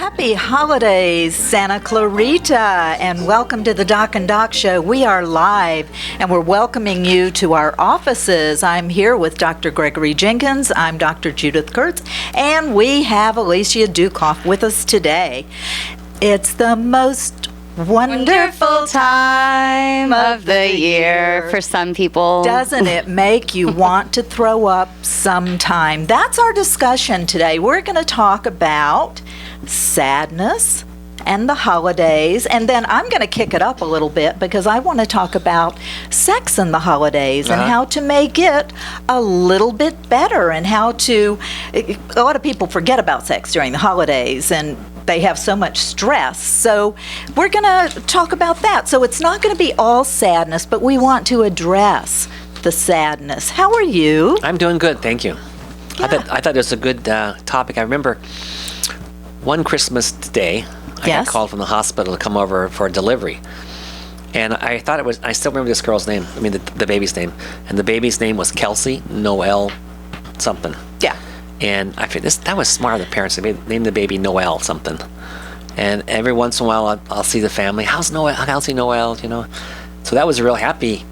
Happy holidays, Santa Clarita, and welcome to the Doc and Doc Show. We are live, and we're welcoming you to our offices. I'm here with Dr. Gregory Jenkins. I'm Dr. Judith Curts, and we have Alicia Dukoff with us today. It's the most wonderful time of the year for some people. Doesn't it make you want to throw up sometime? That's our discussion today. We're going to talk about sadness and the holidays, and then I'm going to kick it up a little bit because I want to talk about sex in the holidays and how to make it a little bit better, and how to, a lot of people forget about sex during the holidays and they have so much stress. So we're going to talk about that. So it's not going to be all sadness, but we want to address the sadness. How are you? I'm doing good, thank you. Yeah. I thought it was a good topic. I remember one Christmas day, I got called from the hospital to come over for a delivery. And I thought it was, I still remember this girl's name, the baby's name. And the baby's name was Kelsey Noel something. Yeah. And I figured that was smart of the parents. They named the baby Noel something. And every once in a while, I'll see the family. How's Noel? You know? So that was a real happy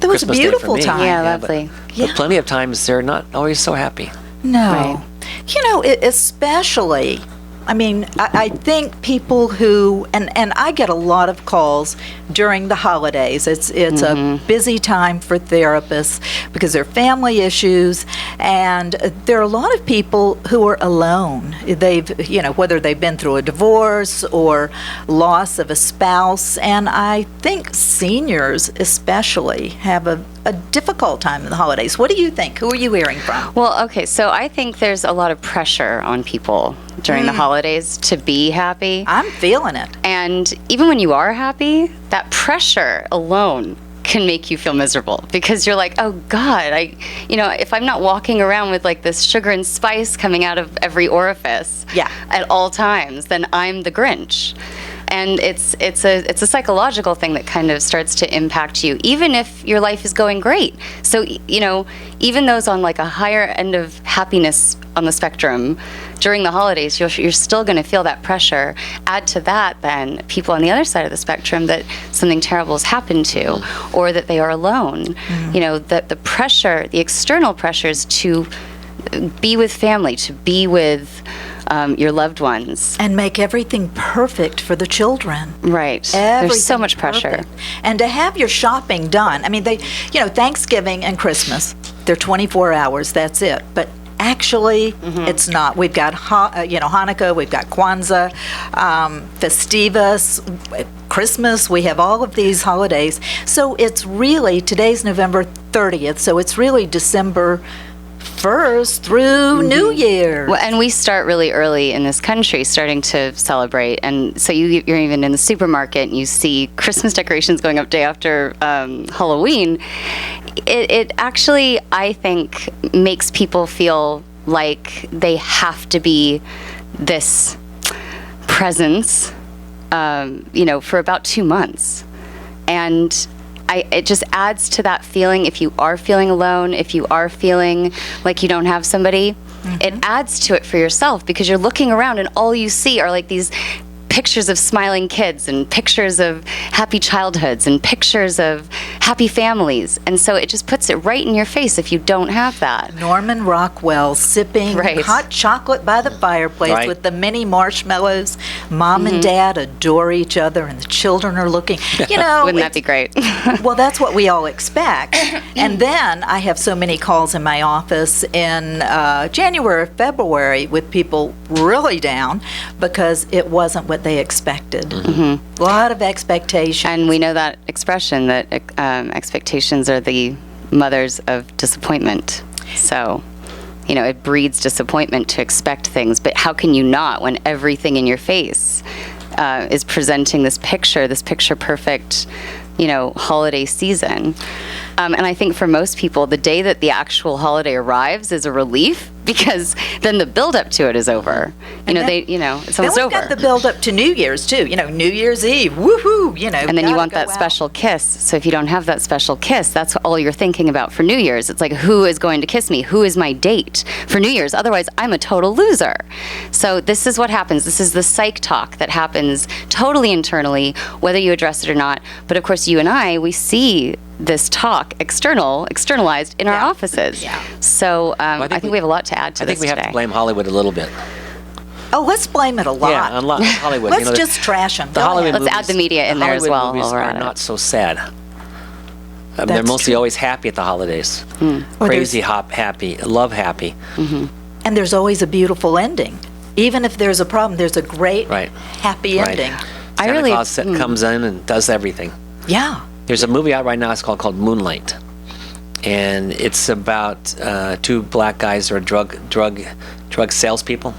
That was Christmas a beautiful day for me. time. Yeah, lovely. But plenty of times they're not always so happy. No. Right. You know, especially, I mean, I think people who, and I get a lot of calls during the holidays. It's a busy time for therapists because there are family issues, and there are a lot of people who are alone. They've, you know, whether they've been through a divorce or loss of a spouse, and I think seniors especially have a difficult time in the holidays. What do you think? Who are you hearing from? Well, okay, so I think there's a lot of pressure on people during the holidays to be happy. I'm feeling it. And even when you are happy, that pressure alone can make you feel miserable because you're like, oh God, if I'm not walking around with like this sugar and spice coming out of every orifice at all times, then I'm the Grinch. And it's a psychological thing that kind of starts to impact you, even if your life is going great. So, you know, even those on like a higher end of happiness on the spectrum, during the holidays, you're still going to feel that pressure. Add to that, then, people on the other side of the spectrum that something terrible has happened to, or that they are alone. You know, the pressure, the external pressures to be with family, to be with your loved ones. And make everything perfect for the children. Right. There's so much pressure. Perfect. And to have your shopping done. I mean, Thanksgiving and Christmas, they're 24 hours, that's it. But actually, it's not. We've got, Hanukkah, we've got Kwanzaa, Festivus, Christmas, we have all of these holidays. So it's really, today's November 30th, so it's really December 1st through New Year. Well, and we start really early in this country, starting to celebrate. And so you're even in the supermarket and you see Christmas decorations going up day after Halloween. It actually, I think, makes people feel like they have to be this presence, for about 2 months. And it just adds to that feeling. If you are feeling alone, if you are feeling like you don't have somebody, it adds to it for yourself because you're looking around and all you see are like these pictures of smiling kids and pictures of happy childhoods and pictures of happy families. And so it just puts it right in your face if you don't have that. Norman Rockwell sipping hot chocolate by the fireplace with the mini marshmallows. Mom and Dad adore each other and the children are looking. You know, wouldn't that be great? Well, that's what we all expect. And then I have so many calls in my office in January, February with people really down because it wasn't what they expected. A lot of expectations. And we know that expression that expectations are the mothers of disappointment. So, it breeds disappointment to expect things. But how can you not when everything in your face is presenting this picture perfect, holiday season? And I think for most people, the day that the actual holiday arrives is a relief because then the build up to it is over. It's almost then we've over. got the build up to New Year's too. New Year's Eve, woohoo! And then you want that special kiss. So if you don't have that special kiss, that's all you're thinking about for New Year's. It's like, who is going to kiss me? Who is my date for New Year's? Otherwise, I'm a total loser. So this is what happens. This is the psych talk that happens totally internally, whether you address it or not. But of course, you and I, we see this talk externalized in our offices. Yeah. So I think we have a lot to add to this today. I think we have to blame Hollywood a little bit. Oh, let's blame it a lot. Yeah, a lot. Hollywood. Let's just trash them. Let's add the media in there as well. Movies are not so sad. They're mostly always happy at the holidays. Crazy, happy, love happy. Mm-hmm. And there's always a beautiful ending. Even if there's a problem, there's a great, happy ending. Santa Claus comes in and does everything. Yeah. There's a movie out right now. It's called Moonlight, and it's about two black guys who are drug salespeople.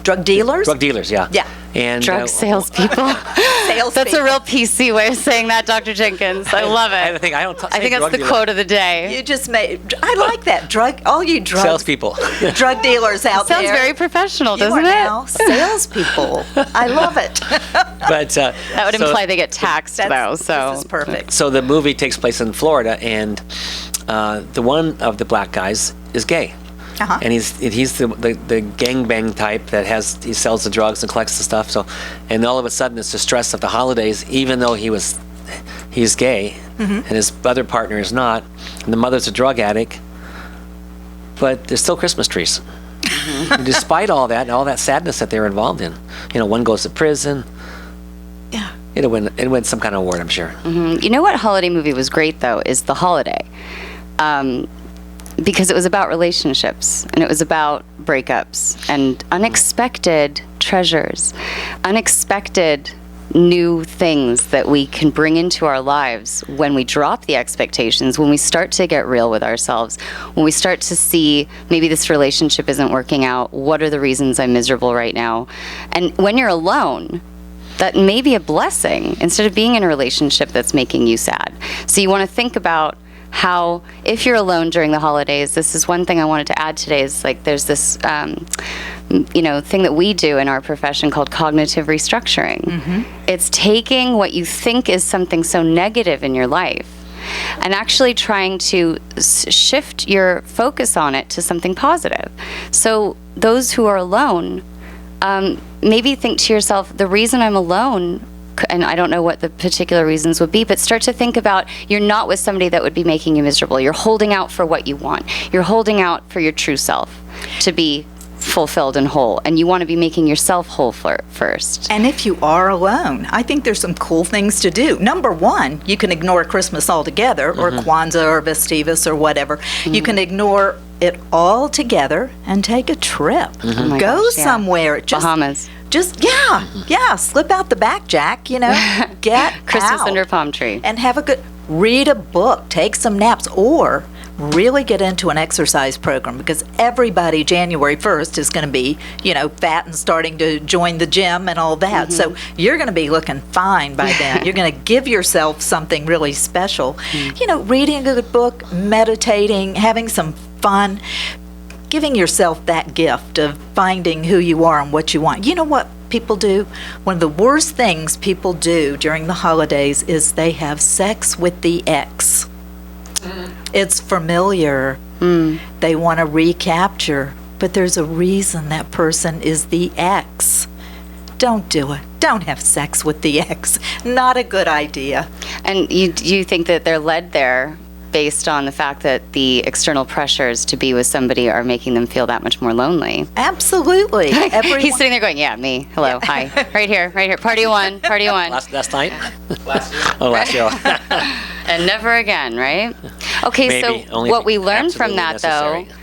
Drug dealers? Drug dealers, yeah. Yeah. And drug salespeople. That's a real PC way of saying that, Dr. Jenkins. I love it. I think that's the quote of the day. You just made. I like that. All you drug salespeople, drug dealers out there. Sounds very professional, doesn't it? Now salespeople. I love it. But that would imply they get taxed, though. So this is perfect. So the movie takes place in Florida, and the one of the black guys is gay. Uh-huh. And he's the gangbang type that he sells the drugs and collects the stuff. So, and all of a sudden it's the stress of the holidays, even though he's gay, and his other partner is not, and the mother's a drug addict. But there's still Christmas trees, and despite all that and all that sadness that they're involved in. One goes to prison. Yeah. It'll win some kind of award, I'm sure. Mm-hmm. You know what holiday movie was great though is The Holiday. Because it was about relationships, and it was about breakups and unexpected treasures, unexpected new things that we can bring into our lives when we drop the expectations, when we start to get real with ourselves, when we start to see maybe this relationship isn't working out, what are the reasons I'm miserable right now? And when you're alone, that may be a blessing instead of being in a relationship that's making you sad. So you want to think about how, if you're alone during the holidays, this is one thing I wanted to add today, is like there's this thing that we do in our profession called cognitive restructuring. Mm-hmm. It's taking what you think is something so negative in your life and actually trying to shift your focus on it to something positive. So those who are alone, maybe think to yourself, the reason I'm alone, and I don't know what the particular reasons would be, but start to think about, you're not with somebody that would be making you miserable. You're holding out for what you want. You're holding out for your true self to be fulfilled and whole, and you want to be making yourself whole first. And if you are alone, I think there's some cool things to do. Number one, you can ignore Christmas altogether, or Kwanzaa or Festivus or whatever. You can ignore it all together and take a trip. Oh Go somewhere. Bahamas. Slip out the back, Jack, get Christmas out under a palm tree. and have read a book, take some naps, or really get into an exercise program, because everybody January 1st is going to be, fat and starting to join the gym and all that. So you're going to be looking fine by then. You're going to give yourself something really special. Reading a good book, meditating, having some fun, giving yourself that gift of finding who you are and what you want. You know what people do? One of the worst things people do during the holidays is they have sex with the ex. It's familiar. They want to recapture, but there's a reason that person is the ex. Don't do it. Don't have sex with the ex. Not a good idea. And you think that they're led there based on the fact that the external pressures to be with somebody are making them feel that much more lonely? Absolutely. He's sitting there going, yeah, me. Hello. Hi. Right here. Party one. Last night? Last year. Oh, last year. And never again, right? Okay, Maybe, so what we learned from that, necessary. though,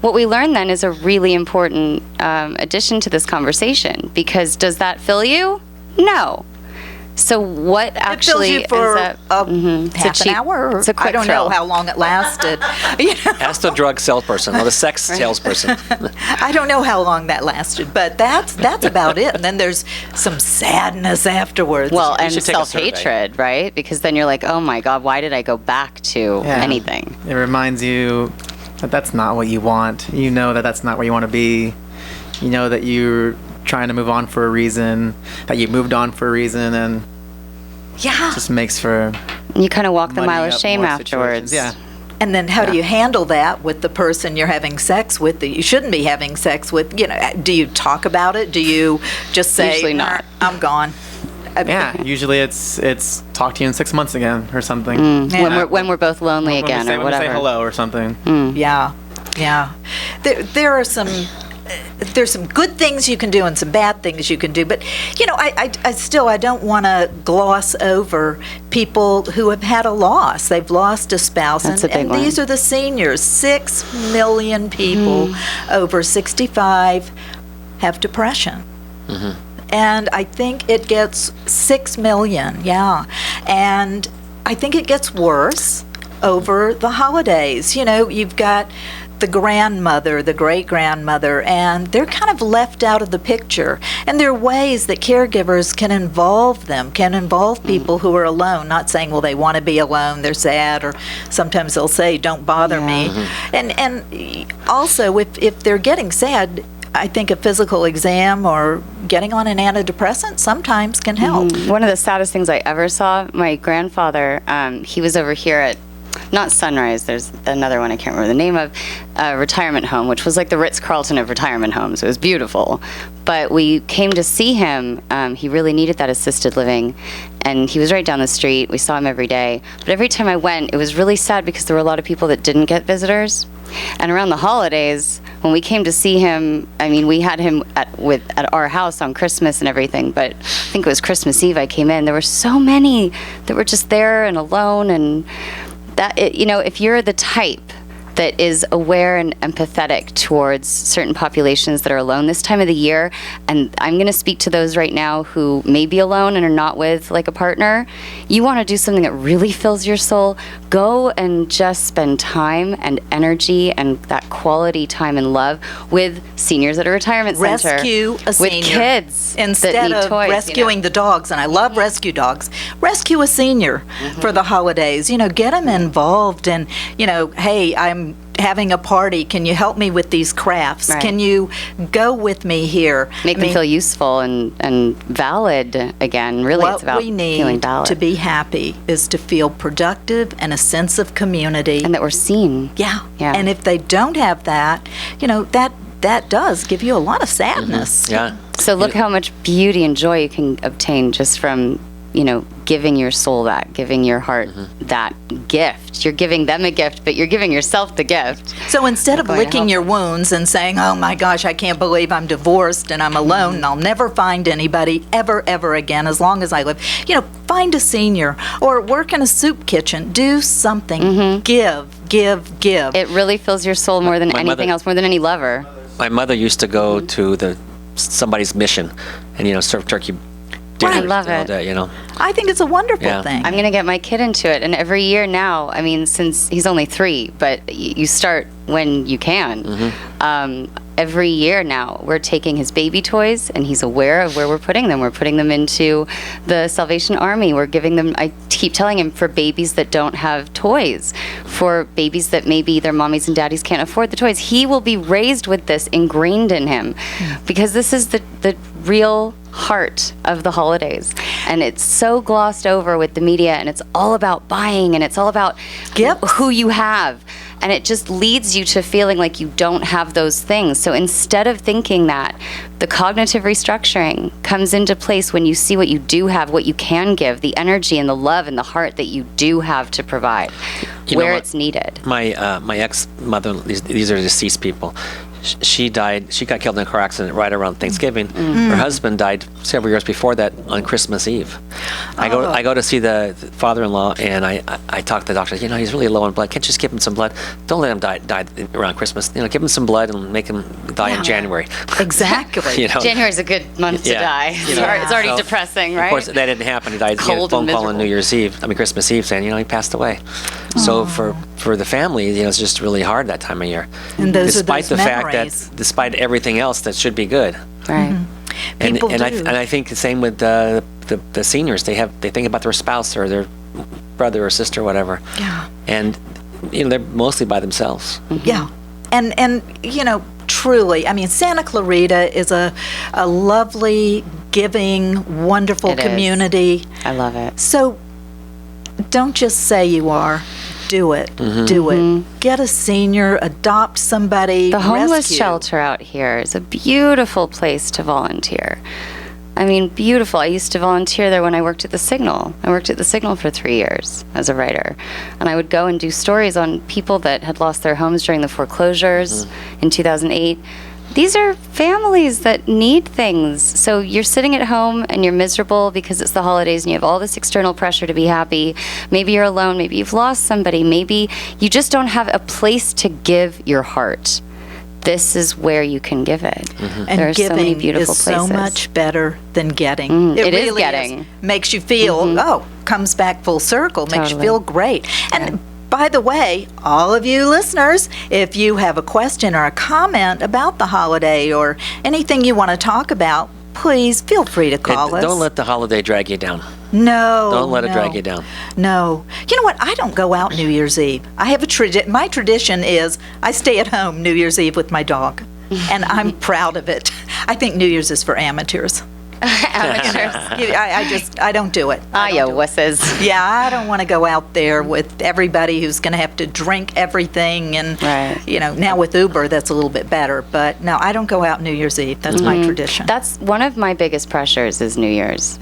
what we learned then is a really important addition to this conversation, because does that fill you? No. So what actually it fills you for ends up, half an hour? Or It's a quick I don't thrill. know how long it lasted. Ask the drug salesperson or the sex salesperson. I don't know how long that lasted, but that's about it. And then there's some sadness afterwards. Well, and should take a self-hatred, right? Because then you're like, oh my God, why did I go back to anything? It reminds you But that's not what you want. You know that that's not where you want to be. You know that you're trying to move on for a reason, that you moved on for a reason, and Yeah. it just makes for You kind of walk the mile muddying of up shame more afterwards. situations. Yeah. And then how do Yeah. you handle that with the person you're having sex with that you shouldn't be having sex with? You know, do you talk about it? Do you just say, Usually not. I'm gone? Yeah, usually it's talk to you in 6 months again or something. Yeah. When we're both lonely When we again say, or when we whatever. say hello or something. Yeah, yeah. There are some. There's some good things you can do and some bad things you can do, but you know, I still don't want to gloss over people who have had a loss. They've lost a spouse, That's a big and one. these are the seniors. 6 million people over 65 have depression. And I think it gets 6 million, yeah. And I think it gets worse over the holidays. You know, you've got the grandmother, the great-grandmother, and they're kind of left out of the picture. And there are ways that caregivers can involve them, can involve people who are alone, not saying, well, they want to be alone, they're sad, or sometimes they'll say, don't bother me. And also, if they're getting sad, I think a physical exam or getting on an antidepressant sometimes can help. One of the saddest things I ever saw, my grandfather, he was over here at, not Sunrise, there's another one I can't remember the name of, a retirement home, which was like the Ritz-Carlton of retirement homes. It was beautiful. But we came to see him. He really needed that assisted living. And he was right down the street. We saw him every day. But every time I went, it was really sad because there were a lot of people that didn't get visitors. And around the holidays, when we came to see him, I mean, we had him at our house on Christmas and everything, but I think it was Christmas Eve I came in. There were so many that were just there and alone, and that, you know, if you're the type that is aware and empathetic towards certain populations that are alone this time of the year, and I'm going to speak to those right now who may be alone and are not with like a partner, you want to do something that really fills your soul, go and just spend time and energy and that quality time and love with seniors at a retirement center. Rescue a senior. With kids Instead that need of toys, rescuing the dogs, and I love rescue dogs, rescue a senior for the holidays. You know, get them involved and, you know, hey, I'm having a party. Can you help me with these crafts? Right. Can you go with me here? Make them feel useful and valid again. Really, it's about what we feeling need valid. to be happy is to feel productive and a sense of community. And that we're seen. Yeah. Yeah. And if they don't have that, you know, that does give you a lot of sadness. Yeah. So look how much beauty and joy you can obtain just from, you know, giving your soul that, giving your heart that gift. You're giving them a gift, but you're giving yourself the gift. So instead of Going to licking help your wounds and saying, oh my gosh, I can't believe I'm divorced and I'm alone and I'll never find anybody ever again as long as I live, you know, find a senior or work in a soup kitchen. Do something. Give. It really fills your soul more than My anything mother- else, more than any lover. My mother used to go to somebody's mission and, you know, serve turkey dinners I love all it. day, you know. I think it's a wonderful Yeah. thing. I'm going to get my kid into it. And every year now, I mean, since he's only 3, but you start when you can. Every year now, we're taking his baby toys, and he's aware of where we're putting them. We're putting them into the Salvation Army. We're giving them, I keep telling him, for babies that don't have toys, for babies that maybe their mommies and daddies can't afford the toys. He will be raised with this ingrained in him because this is the real heart of the holidays, and it's so glossed over with the media, and it's all about buying, and it's all about who you have, and it just leads you to feeling like you don't have those things. So instead of thinking that, the cognitive restructuring comes into place when you see what you do have, what you can give, the energy and the love and the heart that you do have to provide, You know where what? it's needed. My ex-mother, these are deceased people. She died. She got killed in a car accident right around Thanksgiving. Her husband died several years before that on Christmas Eve. I go to see the father-in-law, and I talk to the doctor. You know, he's really low on blood. Can't you just give him some blood? Don't let him die around Christmas. You know, give him some blood and make him die in January. Exactly. You know? January's a good month to die. You know, It's already so, depressing, right? Of course, that didn't happen. He died. He had a Cold phone and call on miserable. Christmas Eve, saying, you know, he passed away. So for the family, you know, it's just really hard that time of year. And those despite are the those fact memories. that, despite everything else that should be good, Right. and People do. I think the same with the seniors. They think about their spouse or their brother or sister or whatever. Yeah. And you know, they're mostly by themselves. Yeah. And you know, truly, I mean, Santa Clarita is a lovely, giving, wonderful It is. community. I love it. So don't just say you are. Do it. Do it. Get a senior, adopt somebody. The homeless rescue. shelter out here is a beautiful place to volunteer. I mean, beautiful. I used to volunteer there when I worked at the Signal. I worked at the Signal for 3 years as a writer. And I would go and do stories on people that had lost their homes during the foreclosures in 2008. These are families that need things. So you're sitting at home and you're miserable because it's the holidays and you have all this external pressure to be happy. Maybe you're alone. Maybe you've lost somebody. Maybe you just don't have a place to give your heart. This is where you can give it. And There are so many giving beautiful is places. so much better than getting. It is really getting. Makes you feel, comes back full circle, makes you Totally. feel great. And by the way, all of you listeners, if you have a question or a comment about the holiday or anything you want to talk about, please feel free to call us. Don't let the holiday drag you down. No. Don't let it no. drag you down. No. You know what? I don't go out New Year's Eve. I have a my tradition is I stay at home New Year's Eve with my dog. And I'm proud of it. I think New Year's is for amateurs. I don't do it. Ah, you wusses. Yeah, I don't want to go out there with everybody who's going to have to drink everything. And, Right. you know, now with Uber, that's a little bit better. But no, I don't go out New Year's Eve. That's my tradition. That's one of my biggest pressures is New Year's.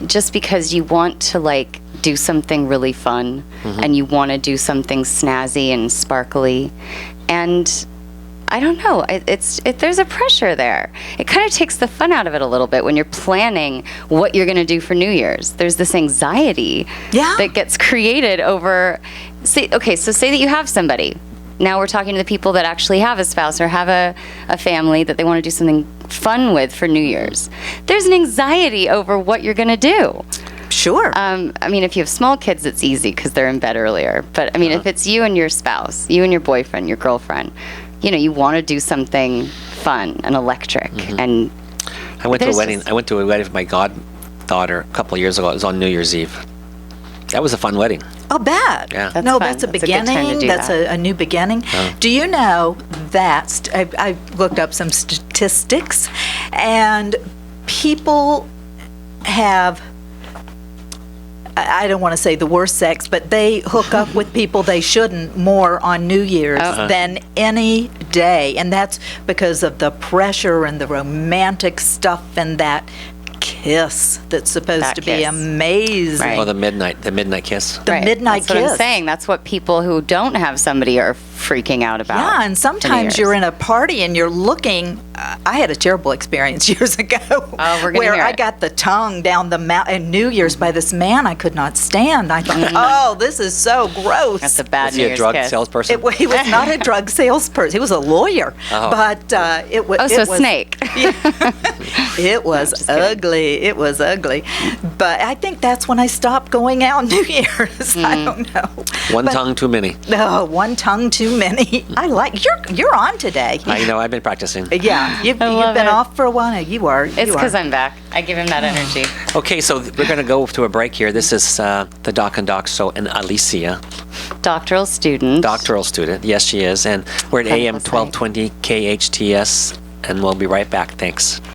Just because you want to like do something really fun and you want to do something snazzy and sparkly. And I don't know, there's a pressure there. It kind of takes the fun out of it a little bit when you're planning what you're going to do for New Year's. There's this anxiety that gets created over, say that you have somebody. Now we're talking to the people that actually have a spouse or have a family that they want to do something fun with for New Year's. There's an anxiety over what you're going to do. Sure. I mean, if you have small kids, it's easy because they're in bed earlier. But I mean, if it's you and your spouse, you and your boyfriend, your girlfriend, you know, you want to do something fun and electric. And I went to a wedding. I went to a wedding with my goddaughter a couple of years ago. It was on New Year's Eve. That was a fun wedding. Oh, bad. Yeah. That's no, fun. that's a That's a good time to beginning. do That's that. a new beginning. Do you know that I looked up some statistics, and people have, I don't want to say the worst sex, but they hook up with people they shouldn't more on New Year's than any day. And that's because of the pressure and the romantic stuff and that kiss that's supposed That to be kiss. amazing. Right. Oh, the midnight kiss. The midnight That's what I'm kiss. saying. That's what people who don't have somebody are freaking out about. Yeah, and sometimes you're in a party and you're looking. I had a terrible experience years ago. Oh, we're gonna where hear I it. got the tongue down the mouth and New Year's by this man I could not stand. I thought, oh, this is so gross. That's a bad Was New he a Year's drug kiss. salesperson? He was not a drug salesperson. He was a lawyer. Oh. But it was. Oh, so snake. It was ugly. It was ugly. But I think that's when I stopped going out New Year's. I don't know. One But- tongue too many. No, one tongue too many. I like you're on today. I know. I've been practicing. Yeah, you've love been it. off for a while. You are. It's because I'm back. I give him that energy. Okay, so we're going to go to a break here. This is the Doc and Doc Show and Alicia, Doctoral student. doctoral student. Yes, she is. And we're at AM Wonderful site. 1220 KHTS, and we'll be right back. Thanks.